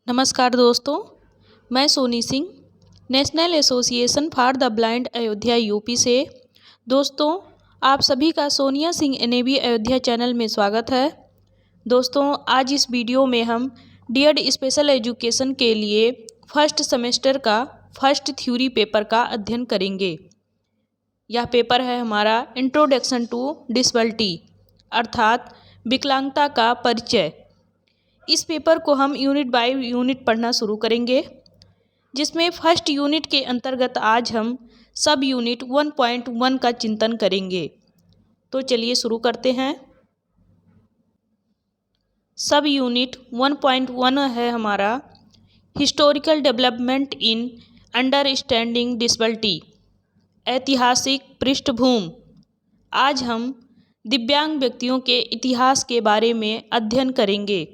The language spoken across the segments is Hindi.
नमस्कार दोस्तों, मैं Soni Singh, national association for the blind Ayodhya UP से। दोस्तों, आप सभी का सोनिया सिंह एनएबी अयोध्या चैनल में स्वागत है। दोस्तों, आज इस वीडियो में हम डीएड स्पेशल एजुकेशन के लिए फर्स्ट सेमेस्टर का फर्स्ट थ्योरी पेपर का अध्ययन करेंगे। यह पेपर है हमारा इंट्रोडक्शन टू डिसेबिलिटी अर्थात विकलांगता का परिचय। इस पेपर को हम यूनिट बाय यूनिट पढ़ना शुरू करेंगे, जिसमें फर्स्ट यूनिट के अंतर्गत आज हम सब यूनिट 1.1 का चिंतन करेंगे। तो चलिए शुरू करते हैं। सब यूनिट 1.1 है हमारा historical development in understanding disability, ऐतिहासिक पृष्ठभूमि। आज हम दिव्यांग व्यक्तियों के इतिहास के बारे में अध्ययन करेंगे।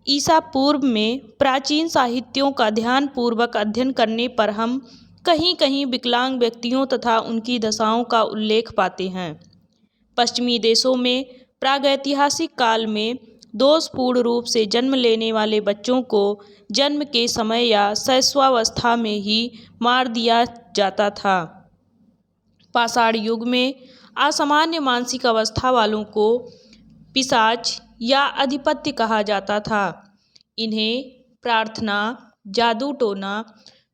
ईसा पूर्व में प्राचीन साहित्यों का ध्यानपूर्वक अध्ययन करने पर हम कहीं कहीं विकलांग व्यक्तियों तथा उनकी दशाओं का उल्लेख पाते हैं। पश्चिमी देशों में प्रागैतिहासिक काल में दोषपूर्ण रूप से जन्म लेने वाले बच्चों को जन्म के समय या शैशवावस्था में ही मार दिया जाता था। पाषाण युग में असामान्य मानसिक अवस्था वालों को पिशाच या अधिपत्य कहा जाता था। इन्हें प्रार्थना, जादू टोना,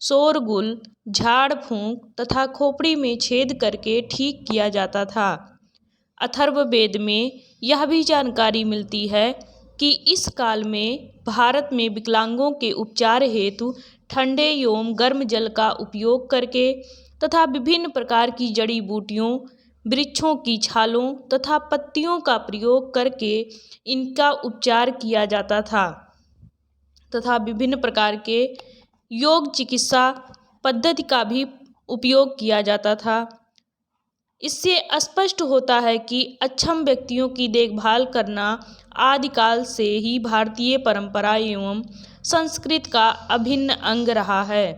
शोरगुल, झाड़ फूंक तथा खोपड़ी में छेद करके ठीक किया जाता था। अथर्ववेद में यह भी जानकारी मिलती है कि इस काल में भारत में विकलांगों के उपचार हेतु ठंडे एवं गर्म जल का उपयोग करके तथा विभिन्न प्रकार की जड़ी बूटियों, वृक्षों की छालों तथा पत्तियों का प्रयोग करके इनका उपचार किया जाता था तथा विभिन्न प्रकार के योग चिकित्सा पद्धति का भी उपयोग किया जाता था। इससे स्पष्ट होता है कि अक्षम व्यक्तियों की देखभाल करना आदिकाल से ही भारतीय परंपरा एवं संस्कृति का अभिन्न अंग रहा है।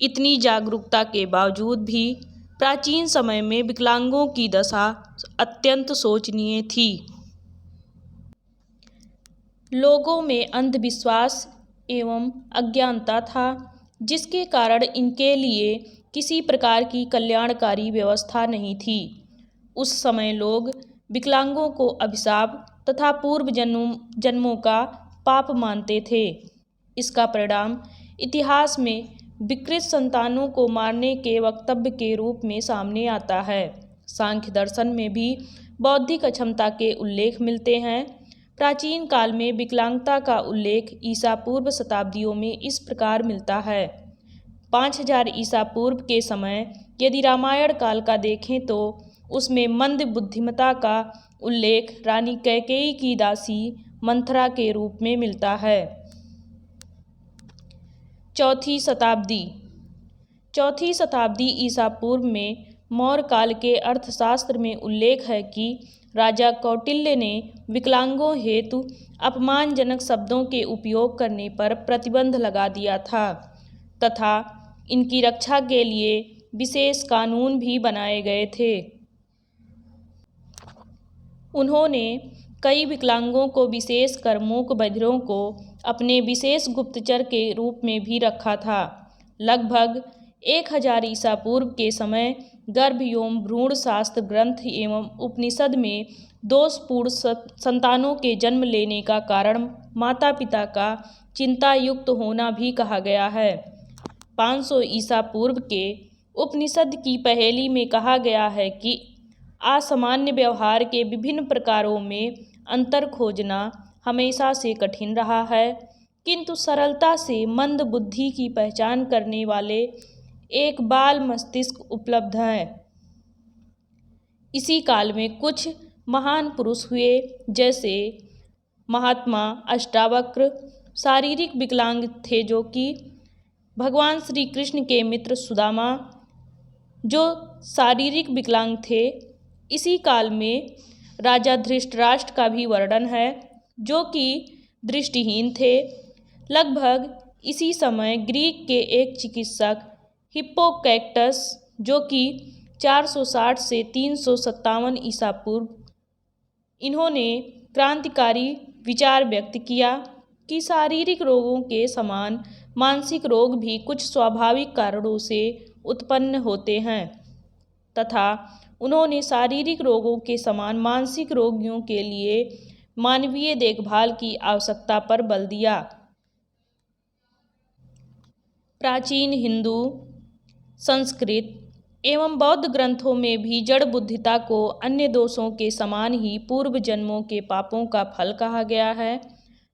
इतनी जागरूकता के बावजूद भी प्राचीन समय में विकलांगों की दशा अत्यंत शोचनीय थी। लोगों में अंधविश्वास एवं अज्ञानता था, जिसके कारण इनके लिए किसी प्रकार की कल्याणकारी व्यवस्था नहीं थी। उस समय लोग विकलांगों को अभिशाप तथा पूर्व जन्मों का पाप मानते थे। इसका परिणाम इतिहास में विकृत संतानों को मारने के वक्तव्य के रूप में सामने आता है। सांख्य दर्शन में भी बौद्धिक अक्षमता के उल्लेख मिलते हैं। प्राचीन काल में विकलांगता का उल्लेख ईसा पूर्व शताब्दियों में इस प्रकार मिलता है। 5000 ईसा पूर्व के समय यदि रामायण काल का देखें तो उसमें मंद बुद्धिमता का उल्लेख रानी कैकेयी की दासी मंथरा के रूप में मिलता है। चौथी शताब्दी ईसा पूर्व में मौर्य काल के अर्थशास्त्र में उल्लेख है कि राजा कौटिल्य ने विकलांगों हेतु अपमानजनक शब्दों के उपयोग करने पर प्रतिबंध लगा दिया था तथा इनकी रक्षा के लिए विशेष कानून भी बनाए गए थे। उन्होंने कई विकलांगों को, विशेषकर मूक बधिरों को अपने विशेष गुप्तचर के रूप में भी रखा था। लगभग 1000 ईसा पूर्व के समय गर्भ एवं भ्रूण शास्त्र ग्रंथ एवं उपनिषद में दोषपूर्ण संतानों के जन्म लेने का कारण माता पिता का चिंता युक्त होना भी कहा गया है। 500 ईसा पूर्व के उपनिषद की पहेली में कहा गया है कि असामान्य व्यवहार के विभिन्न प्रकारों में अंतर खोजना हमेशा से कठिन रहा है, किंतु सरलता से मंद बुद्धि की पहचान करने वाले एक बाल मस्तिष्क उपलब्ध है। इसी काल में कुछ महान पुरुष हुए, जैसे महात्मा अष्टावक्र शारीरिक विकलांग थे, जो कि भगवान श्री कृष्ण के मित्र सुदामा जो शारीरिक विकलांग थे। इसी काल में राजा धृतराष्ट्र का भी वर्णन है, जो कि दृष्टिहीन थे। लगभग इसी समय ग्रीक के एक चिकित्सक हिप्पोकैक्टस, जो कि 460 से 357 ईसा पूर्व, इन्होंने क्रांतिकारी विचार व्यक्त किया कि शारीरिक रोगों के समान मानसिक रोग भी कुछ स्वाभाविक कारणों से उत्पन्न होते हैं तथा उन्होंने शारीरिक रोगों के समान मानसिक रोगियों के लिए मानवीय देखभाल की आवश्यकता पर बल दिया। प्राचीन हिंदू, संस्कृत एवं बौद्ध ग्रंथों में भी जड़ बुद्धिता को अन्य दोषों के समान ही पूर्व जन्मों के पापों का फल कहा गया है।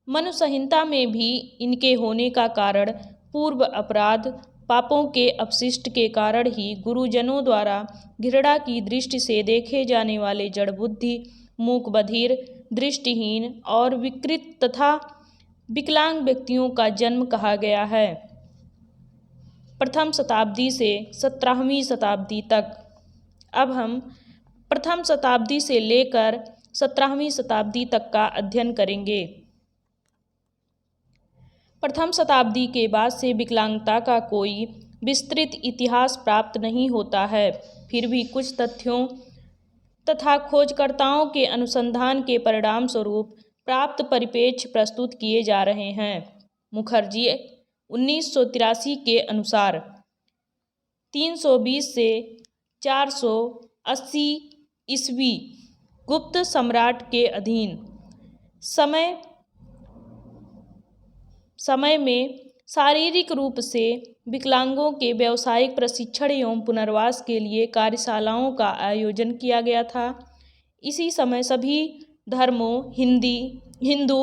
मनु संहिता में भी इनके होने का कारण पूर्व अपराध पापों के अपशिष्ट के कारण ही गुरुजनों द्वारा घृणा की दृष्टि से देखे जाने वाले जड़ बुद्धि, मूक बधिर, दृष्टिहीन और विकृत तथा विकलांग व्यक्तियों का जन्म कहा गया है। प्रथम शताब्दी से 17वीं शताब्दी तक। अब हम प्रथम शताब्दी से लेकर 17वीं शताब्दी तक का अध्ययन करेंगे। प्रथम शताब्दी के बाद से विकलांगता का कोई विस्तृत इतिहास प्राप्त नहीं होता है। फिर भी कुछ तथ्यों तथा खोजकर्ताओं के अनुसंधान के परिणाम स्वरूप प्राप्त परिप्रेक्ष्य प्रस्तुत किए जा रहे हैं। मुखर्जी 1983 के अनुसार 320 से 480 ईस्वी गुप्त सम्राट के अधीन समय में शारीरिक रूप से विकलांगों के व्यावसायिक प्रशिक्षण एवं पुनर्वास के लिए कार्यशालाओं का आयोजन किया गया था। इसी समय सभी धर्मों हिंदू,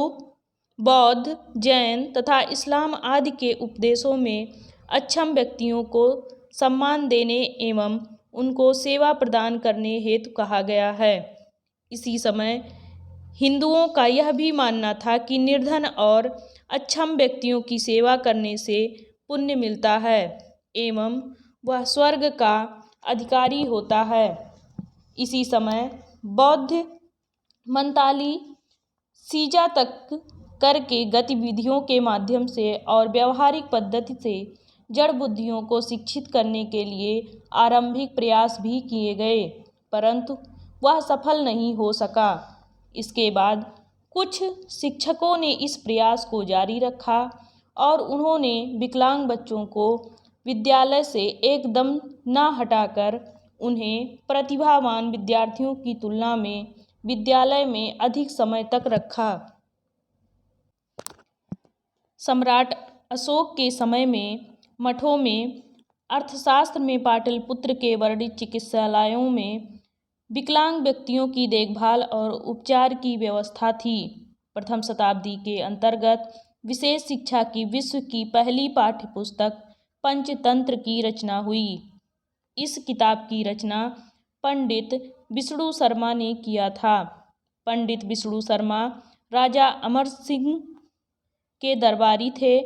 बौद्ध, जैन तथा इस्लाम आदि के उपदेशों में अक्षम व्यक्तियों को सम्मान देने एवं उनको सेवा प्रदान करने हेतु कहा गया है। इसी समय हिंदुओं का यह भी मानना था कि निर्धन और अक्षम व्यक्तियों की सेवा करने से पुण्य मिलता है एवं वह स्वर्ग का अधिकारी होता है। इसी समय बौद्ध मंताली सीजा तक करके गतिविधियों के माध्यम से और व्यवहारिक पद्धति से जड़ बुद्धियों को शिक्षित करने के लिए आरंभिक प्रयास भी किए गए, परंतु वह सफल नहीं हो सका। इसके बाद कुछ शिक्षकों ने इस प्रयास को जारी रखा और उन्होंने विकलांग बच्चों को विद्यालय से एकदम न हटाकर उन्हें प्रतिभावान विद्यार्थियों की तुलना में विद्यालय में अधिक समय तक रखा। सम्राट अशोक के समय में मठों में, अर्थशास्त्र में पाटलिपुत्र के वर्णित चिकित्सालयों में विकलांग व्यक्तियों की देखभाल और उपचार की व्यवस्था थी। प्रथम शताब्दी के अंतर्गत विशेष शिक्षा की विश्व की पहली पाठ्य पुस्तक पंचतंत्र की रचना हुई। इस किताब की रचना पंडित विष्णु शर्मा ने किया था। पंडित विष्णु शर्मा राजा अमर सिंह के दरबारी थे।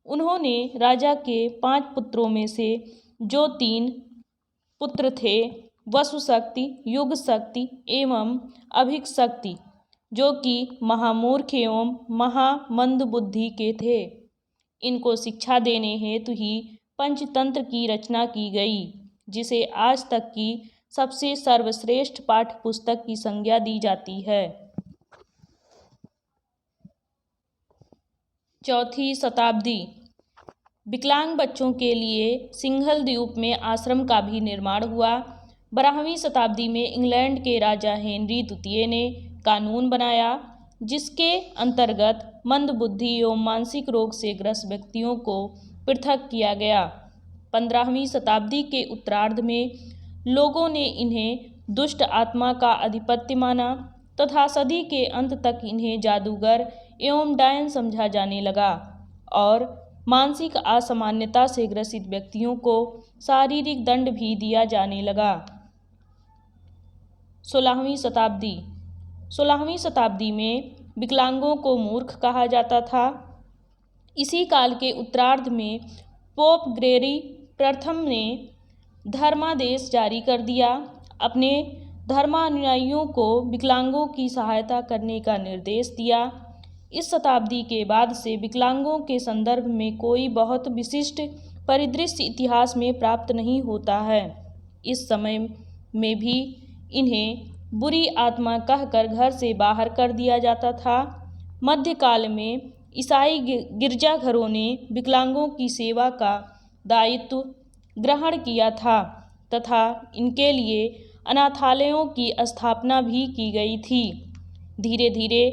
उन्होंने राजा के 5 पुत्रों में से जो 3 पुत्र थे, वसुशक्ति, युगशक्ति एवं अभिषक्ति, जो कि महामूर्ख एवं महामंद बुद्धि के थे, इनको शिक्षा देने हेतु ही पंचतंत्र की रचना की गई, जिसे आज तक की सबसे सर्वश्रेष्ठ पाठ्य पुस्तक की संज्ञा दी जाती है। चौथी शताब्दी। विकलांग बच्चों के लिए सिंघल द्वीप में आश्रम का भी निर्माण हुआ। 12वीं शताब्दी में इंग्लैंड के राजा हेनरी द्वितीय ने कानून बनाया, जिसके अंतर्गत मंदबुद्धि एवं मानसिक रोग से ग्रस्त व्यक्तियों को पृथक किया गया। 15वीं शताब्दी के उत्तरार्ध में लोगों ने इन्हें दुष्ट आत्मा का अधिपत्य माना तथा सदी के अंत तक इन्हें जादूगर एवं डायन समझा जाने लगा और मानसिक असामान्यता से ग्रसित व्यक्तियों को शारीरिक दंड भी दिया जाने लगा। 16वीं शताब्दी। 16वीं शताब्दी में विकलांगों को मूर्ख कहा जाता था। इसी काल के उत्तरार्ध में पोप ग्रेगरी प्रथम ने धर्मादेश जारी कर दिया। अपने धर्मानुयायियों को विकलांगों की सहायता करने का निर्देश दिया। इस शताब्दी के बाद से विकलांगों के संदर्भ में कोई बहुत विशिष्ट परिदृश्य इतिहास में प्राप्त नहीं होता है। इस समय में भी इन्हें बुरी आत्मा कहकर घर से बाहर कर दिया जाता था। मध्यकाल में ईसाई गिरजाघरों ने विकलांगों की सेवा का दायित्व ग्रहण किया था तथा इनके लिए अनाथालयों की स्थापना भी की गई थी। धीरे धीरे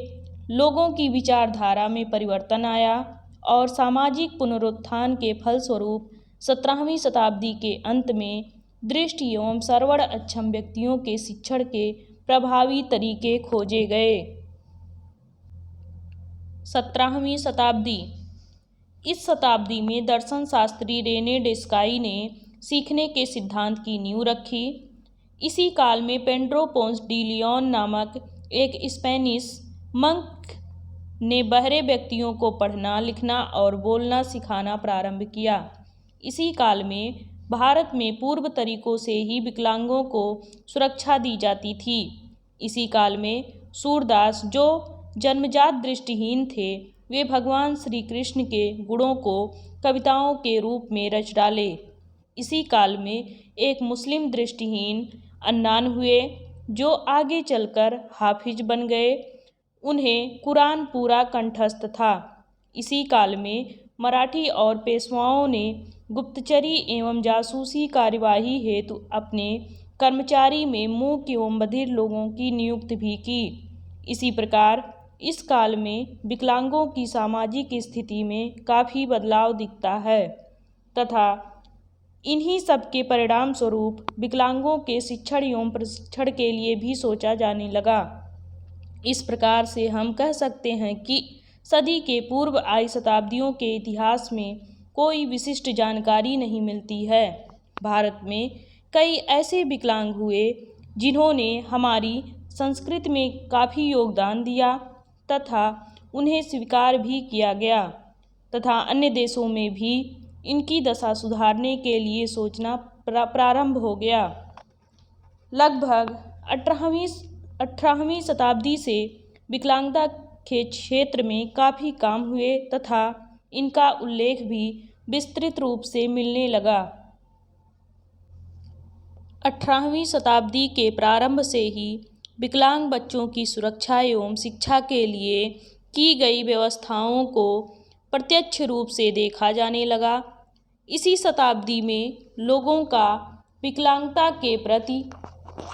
लोगों की विचारधारा में परिवर्तन आया और सामाजिक पुनरुत्थान के फलस्वरूप 17वीं शताब्दी के अंत में दृष्टि एवं श्रवण अक्षम व्यक्तियों के शिक्षण के प्रभावी तरीके खोजे गए। 17वीं शताब्दी। इस शताब्दी में दर्शन शास्त्री रेने डेस्काई ने सीखने के सिद्धांत की नींव रखी। इसी काल में पेड्रो पोंस डी लियोन नामक एक स्पेनिश मंक ने बहरे व्यक्तियों को पढ़ना, लिखना और बोलना सिखाना प्रारंभ किया। इसी काल में भारत में पूर्व तरीकों से ही विकलांगों को सुरक्षा दी जाती थी। इसी काल में सूरदास, जो जन्मजात दृष्टिहीन थे, वे भगवान श्री कृष्ण के गुणों को कविताओं के रूप में रच डाले। इसी काल में एक मुस्लिम दृष्टिहीन अन्नान हुए, जो आगे चलकर हाफिज बन गए। उन्हें कुरान पूरा कंठस्थ था। इसी काल में मराठी और पेशवाओं ने गुप्तचरी एवं जासूसी कार्यवाही हेतु अपने कर्मचारी में मूक एवं बधिर लोगों की नियुक्ति भी की। इसी प्रकार इस काल में विकलांगों की सामाजिक स्थिति में काफ़ी बदलाव दिखता है तथा इन्हीं सब के परिणाम स्वरूप विकलांगों के शिक्षण एवं प्रशिक्षण के लिए भी सोचा जाने लगा। इस प्रकार से हम कह सकते हैं कि सदी के पूर्व आई शताब्दियों के इतिहास में कोई विशिष्ट जानकारी नहीं मिलती है। भारत में कई ऐसे विकलांग हुए जिन्होंने हमारी संस्कृति में काफ़ी योगदान दिया तथा उन्हें स्वीकार भी किया गया तथा अन्य देशों में भी इनकी दशा सुधारने के लिए सोचना प्रारंभ हो गया। लगभग 18वीं शताब्दी से विकलांगता के क्षेत्र में काफ़ी काम हुए तथा इनका उल्लेख भी विस्तृत रूप से मिलने लगा। 18वीं शताब्दी के प्रारंभ से ही विकलांग बच्चों की सुरक्षा एवं शिक्षा के लिए की गई व्यवस्थाओं को प्रत्यक्ष रूप से देखा जाने लगा। इसी शताब्दी में लोगों का विकलांगता के प्रति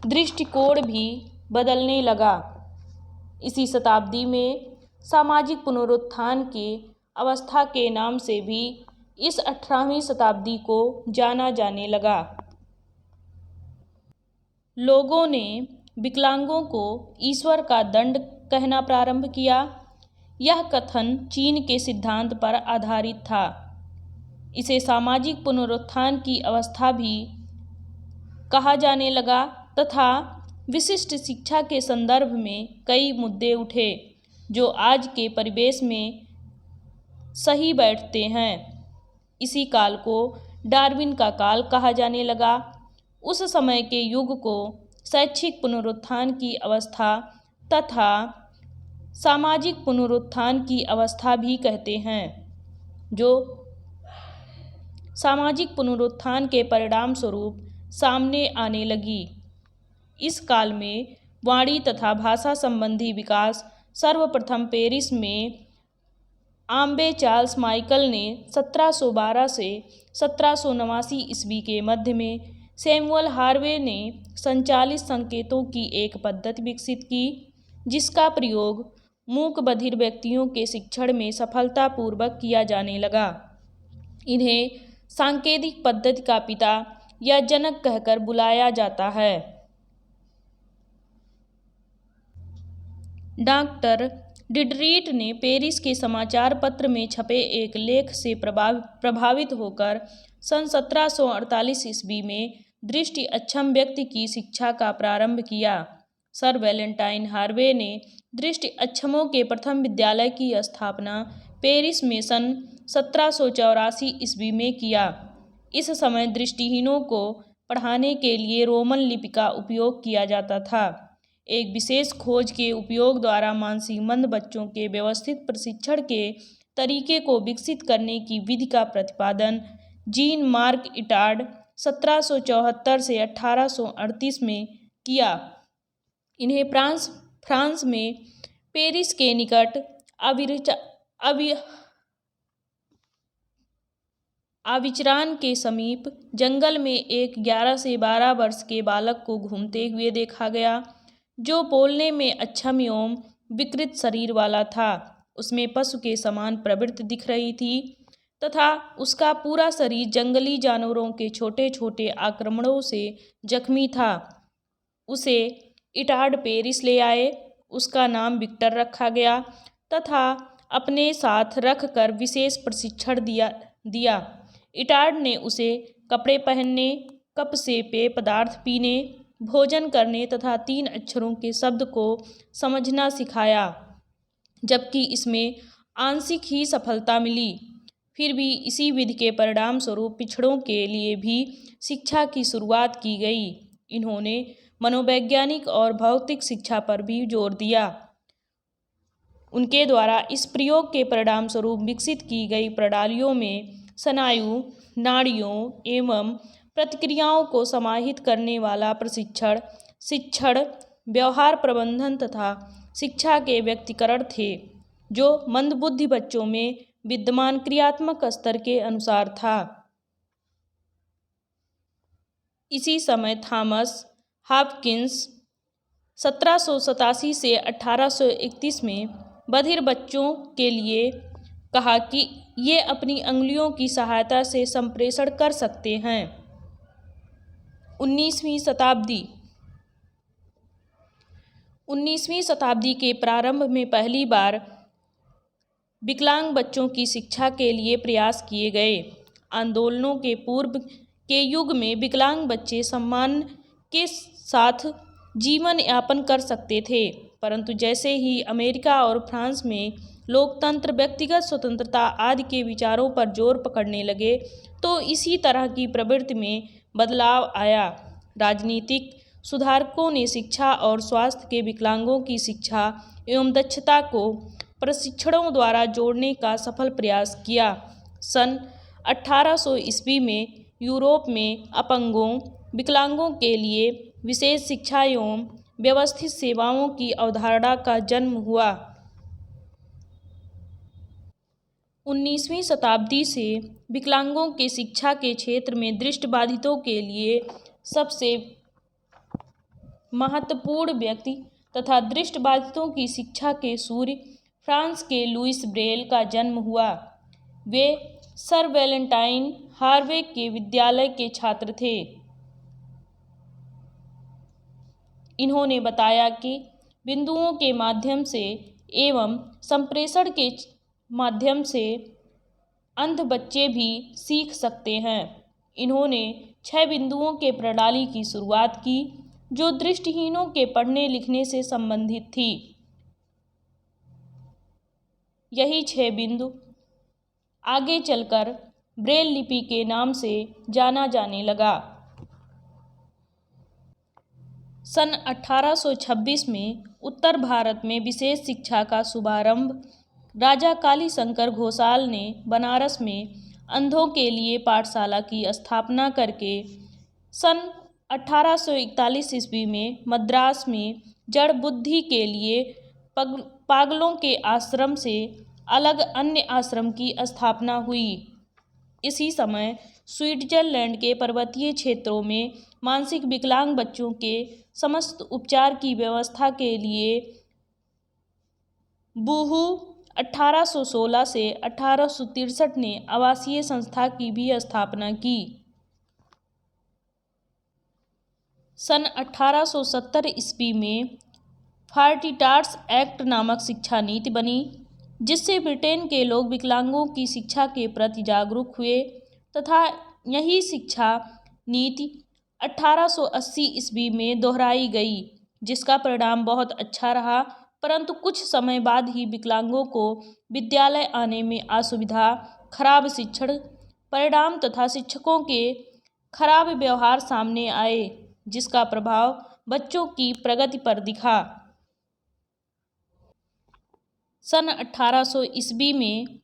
दृष्टिकोण भी बदलने लगा। इसी शताब्दी में सामाजिक पुनरुत्थान की अवस्था के नाम से भी इस 18वीं शताब्दी को जाना जाने लगा। लोगों ने विकलांगों को ईश्वर का दंड कहना प्रारंभ किया। यह कथन चीन के सिद्धांत पर आधारित था। इसे सामाजिक पुनरुत्थान की अवस्था भी कहा जाने लगा तथा विशिष्ट शिक्षा के संदर्भ में कई मुद्दे उठे जो आज के परिवेश में सही बैठते हैं। इसी काल को डार्विन का काल कहा जाने लगा। उस समय के युग को शैक्षिक पुनरुत्थान की अवस्था तथा सामाजिक पुनरुत्थान की अवस्था भी कहते हैं, जो सामाजिक पुनरुत्थान के परिणाम स्वरूप सामने आने लगी। इस काल में वाणी तथा भाषा संबंधी विकास सर्वप्रथम पेरिस में आम्बे चार्ल्स माइकल ने 1712 से 1789 ईस्वी के मध्य में सैमुअल हार्वे ने संचालित संकेतों की एक पद्धति विकसित की, जिसका प्रयोग मूक बधिर व्यक्तियों के शिक्षण में सफलतापूर्वक किया जाने लगा। इन्हें सांकेतिक पद्धति का पिता या जनक कहकर बुलाया जाता है। डॉक्टर डिडरीट ने पेरिस के समाचार पत्र में छपे एक लेख से प्रभावित होकर सन 1748 ईस्वी में दृष्टि अक्षम व्यक्ति की शिक्षा का प्रारंभ किया। सर वैलेंटाइन हार्वे ने दृष्टि अक्षमों के प्रथम विद्यालय की स्थापना पेरिस में सन 1784 ईस्वी में किया। इस समय दृष्टिहीनों को पढ़ाने के लिए रोमन लिपि का उपयोग किया जाता था। एक विशेष खोज के उपयोग द्वारा मानसिक मंद बच्चों के व्यवस्थित प्रशिक्षण के तरीके को विकसित करने की विधि का प्रतिपादन जीन मार्क इटार्ड 1774 से 1838 में किया। इन्हें फ्रांस में पेरिस के निकट आविचरान के समीप जंगल में एक 11 से 12 वर्ष के बालक को घूमते हुए देखा गया, जो बोलने में अक्षम एवं विकृत शरीर वाला था। उसमें पशु के समान प्रवृत्ति दिख रही थी तथा उसका पूरा शरीर जंगली जानवरों के छोटे छोटे आक्रमणों से जख्मी था। उसे इटार्ड पेरिस ले आए। उसका नाम विक्टर रखा गया तथा अपने साथ रख कर विशेष प्रशिक्षण दिया। इटार्ड ने उसे कपड़े पहनने, कप से पेय पदार्थ पीने, भोजन करने तथा 3 अक्षरों के शब्द को समझना सिखाया। जबकि इसमें आंशिक ही सफलता मिली, फिर भी इसी विधि के परिणाम स्वरूप पिछड़ों के लिए भी शिक्षा की शुरुआत की गई। इन्होंने मनोवैज्ञानिक और भौतिक शिक्षा पर भी जोर दिया। उनके द्वारा इस प्रयोग के परिणाम स्वरूप विकसित की गई प्रणालियों में स्नायु, नाड़ियों एवं प्रतिक्रियाओं को समाहित करने वाला प्रशिक्षण, शिक्षण, व्यवहार प्रबंधन तथा शिक्षा के व्यक्तिकरण थे, जो मंदबुद्धि बच्चों में विद्यमान क्रियात्मक स्तर के अनुसार था। इसी समय थॉमस हॉपकिंस 1787 से 1831 में बधिर बच्चों के लिए कहा कि ये अपनी अंगुलियों की सहायता से संप्रेषण कर सकते हैं। 19वीं शताब्दी के प्रारंभ में पहली बार विकलांग बच्चों की शिक्षा के लिए प्रयास किए गए। आंदोलनों के पूर्व के युग में विकलांग बच्चे सम्मान के साथ जीवन यापन कर सकते थे, परंतु जैसे ही अमेरिका और फ्रांस में लोकतंत्र, व्यक्तिगत स्वतंत्रता आदि के विचारों पर जोर पकड़ने लगे, तो इसी तरह की प्रवृत्ति में बदलाव आया। राजनीतिक सुधारकों ने शिक्षा और स्वास्थ्य के विकलांगों की शिक्षा एवं दक्षता को प्रशिक्षणों द्वारा जोड़ने का सफल प्रयास किया। सन 1800 ईस्वी में यूरोप में अपंगों, विकलांगों के लिए विशेष शिक्षा एवं व्यवस्थित सेवाओं की अवधारणा का जन्म हुआ। 19वीं शताब्दी से विकलांगों के शिक्षा के क्षेत्र में दृष्टिबाधितों के लिए सबसे महत्वपूर्ण व्यक्ति तथा दृष्टिबाधितों की शिक्षा के सूर्य फ्रांस के लुईस ब्रेल का जन्म हुआ। वे सर वैलेंटाइन हार्वे के विद्यालय के छात्र थे। इन्होंने बताया कि बिंदुओं के माध्यम से एवं संप्रेषण के माध्यम से अंध बच्चे भी सीख सकते हैं। इन्होंने 6 बिंदुओं के प्रणाली की शुरुआत की, जो दृष्टिहीनों के पढ़ने लिखने से संबंधित थी। यही 6 बिंदु आगे चलकर ब्रेल लिपि के नाम से जाना जाने लगा। सन 1826 में उत्तर भारत में विशेष शिक्षा का शुभारंभ राजा कालीशंकर घोषाल ने बनारस में अंधों के लिए पाठशाला की स्थापना करके सन 1841 ईस्वी में मद्रास में जड़ बुद्धि के लिए पागलों के आश्रम से अलग अन्य आश्रम की स्थापना हुई। इसी समय स्विट्जरलैंड के पर्वतीय क्षेत्रों में मानसिक विकलांग बच्चों के समस्त उपचार की व्यवस्था के लिए बूहू 1816 से 1863 ने आवासीय संस्था की भी स्थापना की। सन 1870 ईस्वी में फार्टिटार्स एक्ट नामक शिक्षा नीति बनी, जिससे ब्रिटेन के लोग विकलांगों की शिक्षा के प्रति जागरूक हुए तथा यही शिक्षा नीति 1880 ईस्वी में दोहराई गई, जिसका परिणाम बहुत अच्छा रहा। परंतु कुछ समय बाद ही विकलांगों को विद्यालय आने में असुविधा, खराब शिक्षण परिणाम तथा शिक्षकों के खराब व्यवहार सामने आए, जिसका प्रभाव बच्चों की प्रगति पर दिखा। सन 1800 ईस्वी में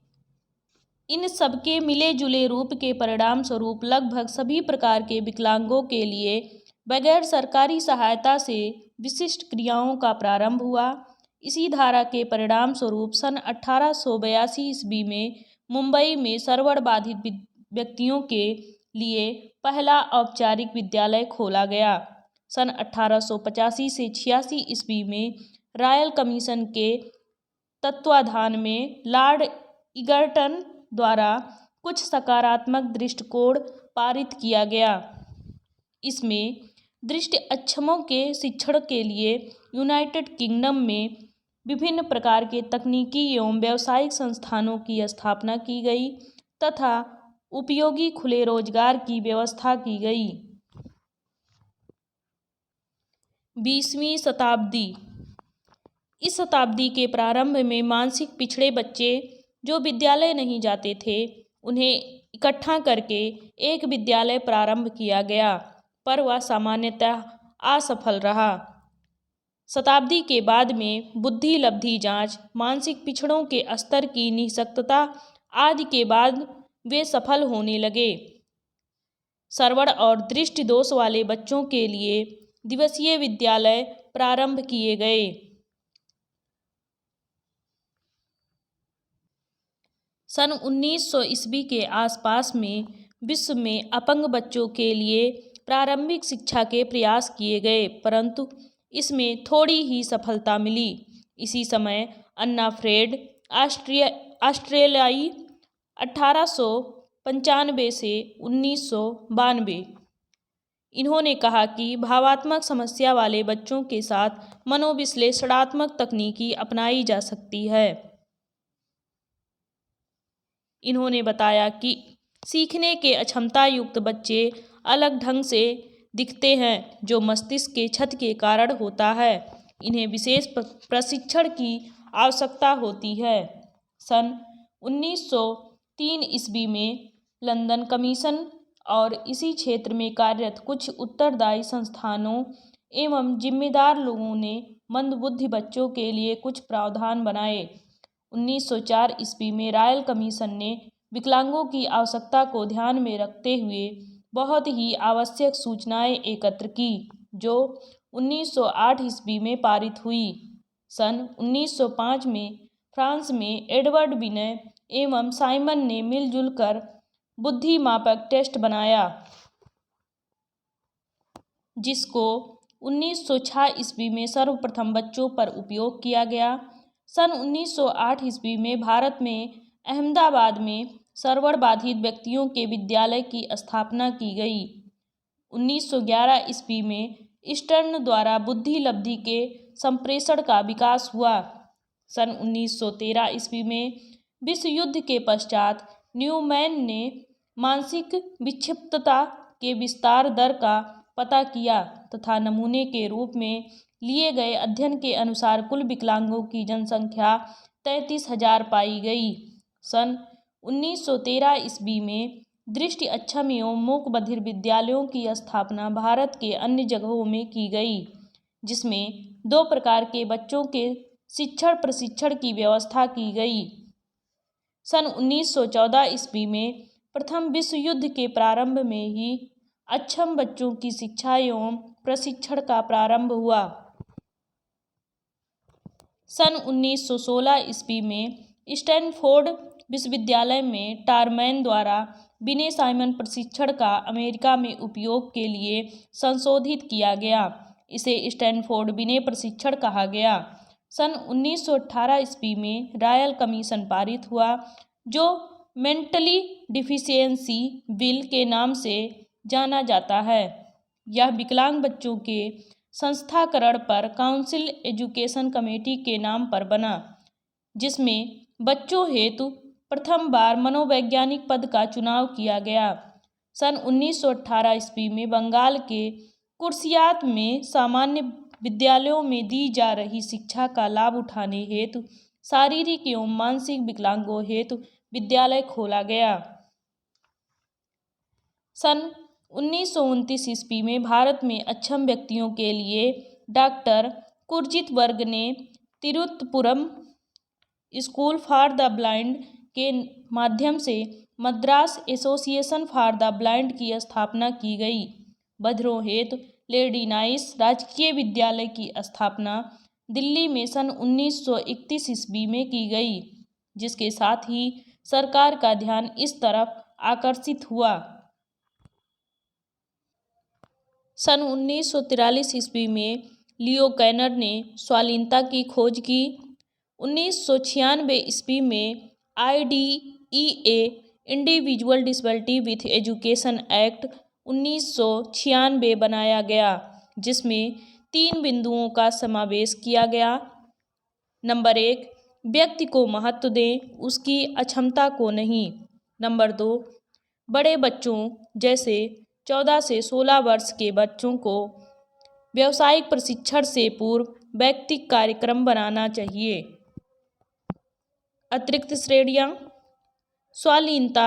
इन सबके मिले जुले रूप के परिणाम स्वरूप लगभग सभी प्रकार के विकलांगों के लिए बगैर सरकारी सहायता से विशिष्ट क्रियाओं का प्रारंभ हुआ। इसी धारा के परिणाम स्वरूप सन 1882 ईस्वी में मुंबई में श्रवण बाधित व्यक्तियों के लिए पहला औपचारिक विद्यालय खोला गया। सन 1885 से 86 ईस्वी में रॉयल कमीशन के तत्वाधान में लॉर्ड इगर्टन द्वारा कुछ सकारात्मक दृष्टिकोण पारित किया गया। इसमें दृष्टि अक्षमों के शिक्षण के लिए यूनाइटेड किंगडम में विभिन्न प्रकार के तकनीकी एवं व्यावसायिक संस्थानों की स्थापना की गई तथा उपयोगी खुले रोजगार की व्यवस्था की गई। 20वीं शताब्दी। इस शताब्दी के प्रारंभ में मानसिक पिछड़े बच्चे जो विद्यालय नहीं जाते थे उन्हें इकट्ठा करके एक विद्यालय प्रारंभ किया गया, पर वह सामान्यतः असफल रहा। शताब्दी के बाद में बुद्धि लब्धि जांच, मानसिक पिछड़ों के स्तर की निःशक्तता आदि के बाद वे सफल होने लगे। श्रवण और दृष्टि दोष वाले बच्चों के लिए दिवसीय विद्यालय प्रारंभ किए गए। सन 1900 ईस्वी के आसपास में विश्व में अपंग बच्चों के लिए प्रारंभिक शिक्षा के प्रयास किए गए, परंतु इसमें थोड़ी ही सफलता मिली। इसी समय अन्ना फ्रेड ऑस्ट्रेलियाई 1895 से 1992 इन्होंने कहा कि भावात्मक समस्या वाले बच्चों के साथ मनोविश्लेषणात्मक तकनीकी अपनाई जा सकती है। इन्होंने बताया कि सीखने के अक्षमता युक्त बच्चे अलग ढंग से दिखते हैं जो मस्तिष्क के क्षति के कारण होता है। इन्हें विशेष प्रशिक्षण की आवश्यकता होती है। सन 1903 ईस्वी में लंदन कमीशन और इसी क्षेत्र में कार्यरत कुछ उत्तरदायी संस्थानों एवं जिम्मेदार लोगों ने मंदबुद्धि बच्चों के लिए कुछ प्रावधान बनाए। 1904 ईस्वी में रॉयल कमीशन ने विकलांगों की आवश्यकता को ध्यान में रखते हुए बहुत ही आवश्यक सूचनाएं एकत्र की, जो 1908 ईस्वी में पारित हुई। सन 1905 में फ्रांस में एडवर्ड विनय एवं साइमन ने मिलजुल कर बुद्धि मापक टेस्ट बनाया, जिसको 1906 ईस्वी में सर्वप्रथम बच्चों पर उपयोग किया गया। सन 1908 ईस्वी में भारत में अहमदाबाद में श्रवण बाधित व्यक्तियों के विद्यालय की स्थापना की गई। 1911 ईस्वी में ईस्टर्न द्वारा बुद्धि लब्धि के संप्रेषण का विकास हुआ। सन 1913 ईस्वी में विश्व युद्ध के पश्चात न्यूमैन ने मानसिक विक्षिप्तता के विस्तार दर का पता किया तथा नमूने के रूप में लिए गए अध्ययन के अनुसार कुल विकलांगों की जनसंख्या 33,000 पाई गई। सन 1913 ईस्वी में दृष्टि अक्षम एवं मूक बधिर विद्यालयों की स्थापना भारत के अन्य जगहों में की गई, जिसमें 2 प्रकार के बच्चों के शिक्षण प्रशिक्षण की व्यवस्था की गई। सन 1914 ईस्वी में प्रथम विश्व युद्ध के प्रारंभ में ही अक्षम बच्चों की शिक्षा एवं प्रशिक्षण का प्रारंभ हुआ। सन 1916 ईस्वी में स्टैनफोर्ड विश्वविद्यालय में टारमैन द्वारा विनय साइमन प्रशिक्षण का अमेरिका में उपयोग के लिए संशोधित किया गया। इसे स्टैनफोर्ड विनय प्रशिक्षण कहा गया। सन 1918 ईस्वी में रॉयल कमीशन पारित हुआ, जो मेंटली डिफिशियंसी बिल के नाम से जाना जाता है। यह विकलांग बच्चों के संस्थाकरण पर काउंसिल एजुकेशन कमेटी के नाम पर बना, जिसमें बच्चों हेतु प्रथम बार मनोवैज्ञानिक पद का चुनाव किया गया। सन 1918 ईस्वी में बंगाल के कुर्सियात में सामान्य विद्यालयों में दी जा रही शिक्षा का लाभ उठाने हेतु शारीरिक एवं मानसिक विकलांगों हेतु विद्यालय खोला गया। सन 1929 ईस्वी में भारत में अक्षम व्यक्तियों के लिए डॉक्टर कुरजीत वर्ग ने तिरुत्तपुरम स्कूल फॉर द ब्लाइंड के माध्यम से Madras association for the blind की स्थापना की गई। बधिरों हेतु लेडी नाइस राजकीय विद्यालय की स्थापना दिल्ली में सन 1931 ईस्वी में की गई, जिसके साथ ही सरकार का ध्यान इस तरफ आकर्षित हुआ। सन 1943 ईस्वी में लियो कैनर ने स्वालीनता की खोज की। 1996 ईस्वी में IDEA individual disability with education act 1996 बनाया गया, जिसमें 3 बिंदुओं का समावेश किया गया। नंबर 1, व्यक्ति को महत्व दें, उसकी अक्षमता को नहीं। नंबर 2, बड़े बच्चों जैसे 14 से 16 वर्ष के बच्चों को व्यावसायिक प्रशिक्षण से पूर्व वैयक्तिक कार्यक्रम बनाना चाहिए। अतिरिक्त श्रेणियाँ: स्वालीनता,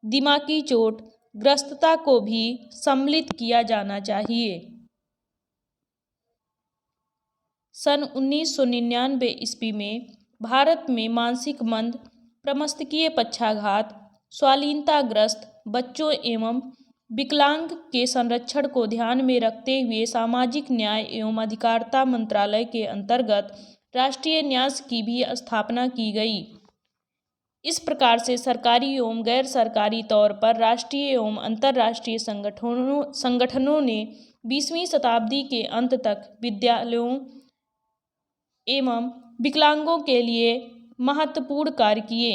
दिमागी चोट ग्रस्तता को भी सम्मिलित किया जाना चाहिए। सन 1999 ईस्वी में भारत में मानसिक मंद, प्रमस्तिष्कीय पक्षाघात, स्वालीनताग्रस्त बच्चों एवं विकलांग के संरक्षण को ध्यान में रखते हुए सामाजिक न्याय एवं अधिकारिता मंत्रालय के अंतर्गत राष्ट्रीय न्यास की भी स्थापना की गई। इस प्रकार से सरकारी एवं गैर सरकारी तौर पर राष्ट्रीय एवं अंतर्राष्ट्रीय संगठनों ने 20वीं शताब्दी के अंत तक विद्यालयों एवं विकलांगों के लिए महत्वपूर्ण कार्य किए,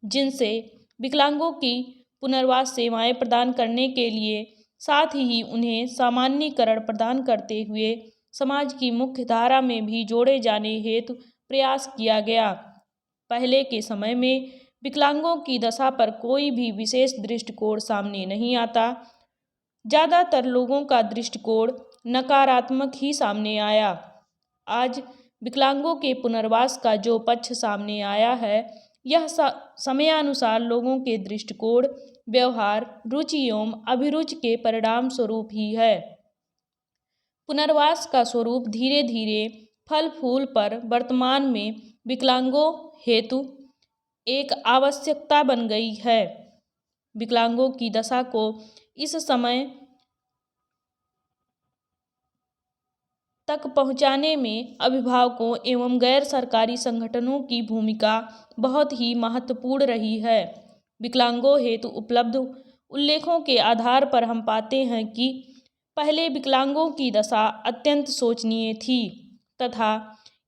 जिनसे विकलांगों की पुनर्वास सेवाएं प्रदान करने के लिए साथ ही उन्हें सामान्यीकरण प्रदान करते हुए समाज की मुख्य धारा में भी जोड़े जाने हेतु प्रयास किया गया। पहले के समय में विकलांगों की दशा पर कोई भी विशेष दृष्टिकोण सामने नहीं आता। ज़्यादातर लोगों का दृष्टिकोण नकारात्मक ही सामने आया। आज विकलांगों के पुनर्वास का जो पक्ष सामने आया है, यह समयानुसार लोगों के दृष्टिकोण, व्यवहार, रुचि एवं अभिरुचि के परिणाम स्वरूप ही है। पुनर्वास का स्वरूप धीरे धीरे फल फूल पर वर्तमान में विकलांगों हेतु एक आवश्यकता बन गई है। विकलांगों की दशा को इस समय तक पहुंचाने में अभिभावकों एवं गैर सरकारी संगठनों की भूमिका बहुत ही महत्वपूर्ण रही है। विकलांगों हेतु उपलब्ध उल्लेखों के आधार पर हम पाते हैं कि पहले विकलांगों की दशा अत्यंत शोचनीय थी तथा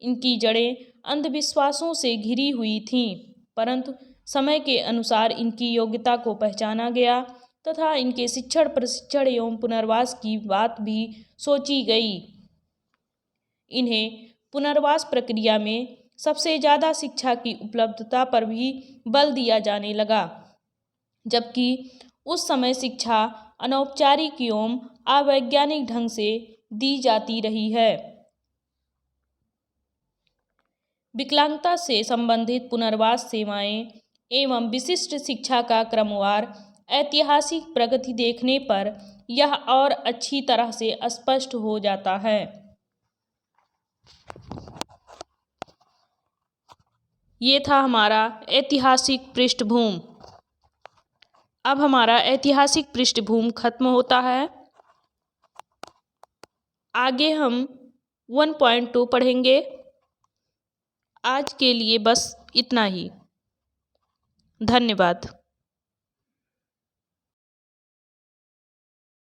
इनकी जड़ें अंधविश्वासों से घिरी हुई थीं, परंतु समय के अनुसार इनकी योग्यता को पहचाना गया तथा इनके शिक्षण, प्रशिक्षण एवं पुनर्वास की बात भी सोची गई। इन्हें पुनर्वास प्रक्रिया में सबसे ज़्यादा शिक्षा की उपलब्धता पर भी बल दिया जाने लगा, जबकि उस समय शिक्षा अनौपचारिक एवं अवैज्ञानिक ढंग से दी जाती रही है। विकलांगता से संबंधित पुनर्वास सेवाएं एवं विशिष्ट शिक्षा का क्रमवार ऐतिहासिक प्रगति देखने पर यह और अच्छी तरह से स्पष्ट हो जाता है। ये था हमारा ऐतिहासिक पृष्ठभूमि। अब हमारा ऐतिहासिक पृष्ठभूमि खत्म होता है। आगे हम 1.2 पढ़ेंगे। आज के लिए बस इतना ही। धन्यवाद।